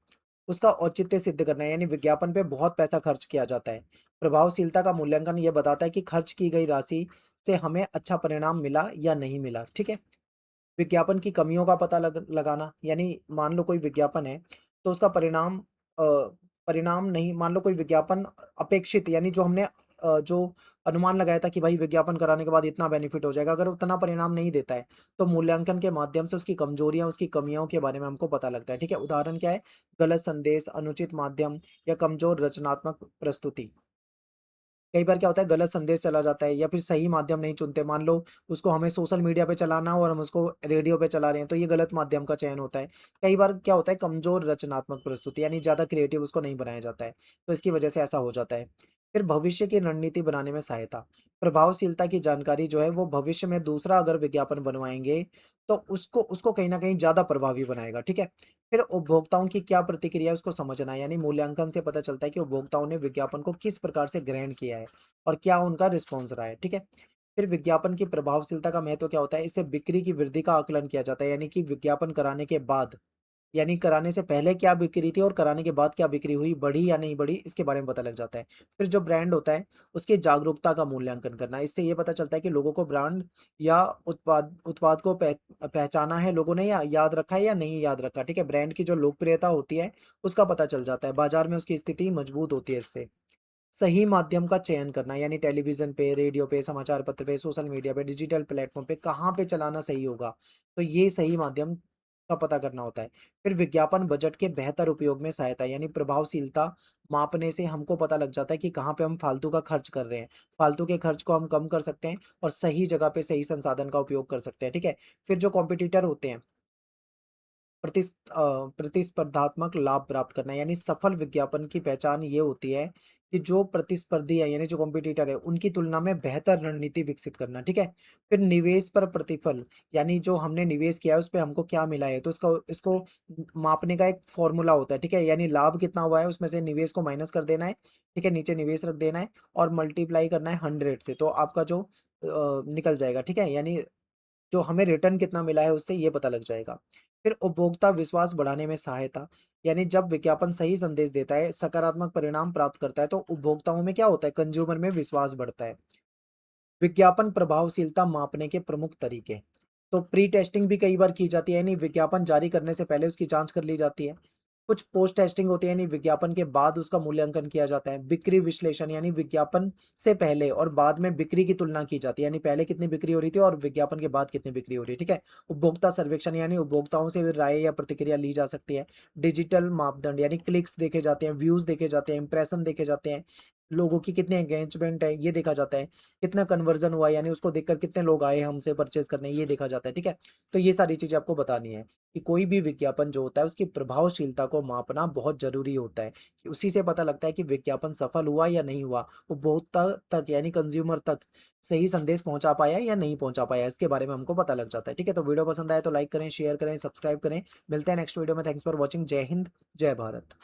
उसका औचित्य सिद्ध करना है, यानी विज्ञापन पे बहुत पैसा खर्च किया जाता है। प्रभावशीलता का मूल्यांकन ये बताता है कि खर्च की गई राशि से हमें अच्छा परिणाम मिला या नहीं मिला, ठीक है? विज्ञापन की कमियों का पता लगाना, यानी मान लो कोई विज्ञापन है, तो उसका परिणाम नहीं, मान लो कोई विज्ञापन अपेक्षित, यानी जो हमने जो अनुमान लगाया था कि भाई विज्ञापन कराने के बाद इतना बेनिफिट हो जाएगा, अगर उतना परिणाम नहीं देता है, तो मूल्यांकन के माध्यम से उसकी कमजोरियाँ, उसकी कमियों के बारे में हमको पता लगता है, ठीक है? उदाहरण क्या है? गलत संदेश, अनुचित माध्यम या कमजोर रचनात्मक प्रस्तुति। कई बार क्या होता है, गलत संदेश चला जाता है या फिर सही माध्यम नहीं चुनते। मान लो उसको हमें सोशल मीडिया पे चलाना हो और हम उसको रेडियो पे चला रहे हैं, तो ये गलत माध्यम का चयन होता है। कई बार क्या होता है, कमजोर रचनात्मक प्रस्तुति, यानी ज़्यादा क्रिएटिव उसको नहीं बनाया जाता है, तो इसकी वजह से ऐसा हो जाता है। फिर भविष्य की रणनीति बनाने में सहायता। प्रभावशीलता की जानकारी जो है वो भविष्य में दूसरा अगर विज्ञापन बनवाएँगे, तो उसको उसको कहीं न कहीं ज़्यादा प्रभावी बनाएगा, ठीक है? फिर उपभोक्ताओं की क्या प्रतिक्रिया है उसको समझना, यानी मूल्यांकन से पता चलता है कि उपभोक्ताओं ने विज्ञापन को किस प्रकार से ग्रहण किया है और क्या उनका रिस्पॉन्स रहा है, ठीक है? फिर विज्ञापन की प्रभावशीलता का महत्व क्या होता है? इससे बिक्री की वृद्धि का आकलन किया जाता है, यानी कि विज्ञापन कराने के बाद, यानी कराने से पहले क्या बिक्री थी और कराने के बाद क्या बिक्री हुई, बढ़ी या नहीं बढ़ी, इसके बारे में पता लग जाता है। फिर जो ब्रांड होता है, उसकी जागरूकता का मूल्यांकन करना, इससे ये पता चलता है कि लोगों को ब्रांड या उत्पाद को पहचाना है लोगों ने या याद रखा है या नहीं याद रखा, ठीक है? ब्रांड की जो लोकप्रियता होती है, उसका पता चल जाता है, बाजार में उसकी स्थिति मजबूत होती है इससे। सही माध्यम का चयन करना, यानी टेलीविज़न पे, रेडियो पे, समाचार पत्र पे, सोशल मीडिया पे, डिजिटल प्लेटफ़ॉर्म पे कहाँ पे चलाना सही होगा। तो ये सही माध्यम का पता करना होता है। फिर विज्ञापन बजट के बेहतर उपयोग में सहायता, यानी प्रभावशीलता मापने से हमको पता लग जाता है कि कहाँ पे हम फालतू का खर्च कर रहे हैं। फालतू के खर्च को हम कम कर सकते हैं और सही जगह पे सही संसाधन का उपयोग कर सकते हैं, ठीक है? फिर जो कॉम्पिटिटर होते हैं, प्रतिस्पर्धात्मक लाभ प्राप्त करना, यानी सफल विज्ञापन की पहचान ये होती है कि जो प्रतिस्पर्धी है, यानी जो कॉम्पिटिटर है, उनकी तुलना में बेहतर रणनीति विकसित करना, ठीक है? फिर निवेश पर प्रतिफल, यानी जो हमने निवेश किया है उस पे हमको क्या मिला है, तो इसको इसको मापने का एक फॉर्मूला होता है, ठीक है? यानी लाभ कितना हुआ है उसमें से निवेश को माइनस कर देना है, ठीक है? नीचे निवेश रख देना है और मल्टीप्लाई करना है 100 से, तो आपका जो निकल जाएगा, ठीक है? यानी जो हमें रिटर्न कितना मिला है उससे ये पता लग जाएगा। फिर उपभोक्ता विश्वास बढ़ाने में सहायता, यानी जब विज्ञापन सही संदेश देता है, सकारात्मक परिणाम प्राप्त करता है, तो उपभोक्ताओं में क्या होता है, कंज्यूमर में विश्वास बढ़ता है। विज्ञापन प्रभावशीलता मापने के प्रमुख तरीके। तो प्री टेस्टिंग भी कई बार की जाती है, यानी विज्ञापन जारी करने से पहले उसकी जाँच कर ली जाती है। कुछ पोस्ट टेस्टिंग होती है, यानी विज्ञापन के बाद उसका मूल्यांकन किया जाता है। बिक्री विश्लेषण, यानी विज्ञापन से पहले और बाद में बिक्री की तुलना की जाती है, यानी पहले कितनी बिक्री हो रही थी और विज्ञापन के बाद कितनी बिक्री हो रही है, ठीक है। उपभोक्ता सर्वेक्षण, यानी उपभोक्ताओं से भी राय या प्रतिक्रिया ली जा सकती है। डिजिटल मापदंड, यानी क्लिक्स देखे जाते हैं, व्यूज देखे जाते हैं, इंप्रेशन देखे जाते हैं, लोगों की कितनी एंगेजमेंट है ये देखा जाता है, कितना कन्वर्जन हुआ, यानी उसको देखकर कितने लोग आए हमसे परचेज करने, ये देखा जाता है, ठीक है। तो ये सारी चीजें आपको बतानी है कि कोई भी विज्ञापन जो होता है उसकी प्रभावशीलता को मापना बहुत जरूरी होता है, कि उसी से पता लगता है कि विज्ञापन सफल हुआ या नहीं हुआ, उपभोक्ता तक यानी कंज्यूमर तक सही संदेश पहुंचा पाया या नहीं पहुंचा पाया, इसके बारे में हमको पता लग जाता है, ठीक है। तो वीडियो पसंद आए तो लाइक करें, शेयर करें, सब्सक्राइब करें। मिलते हैं नेक्स्ट वीडियो में। Thanks for watching. जय हिंद, जय भारत।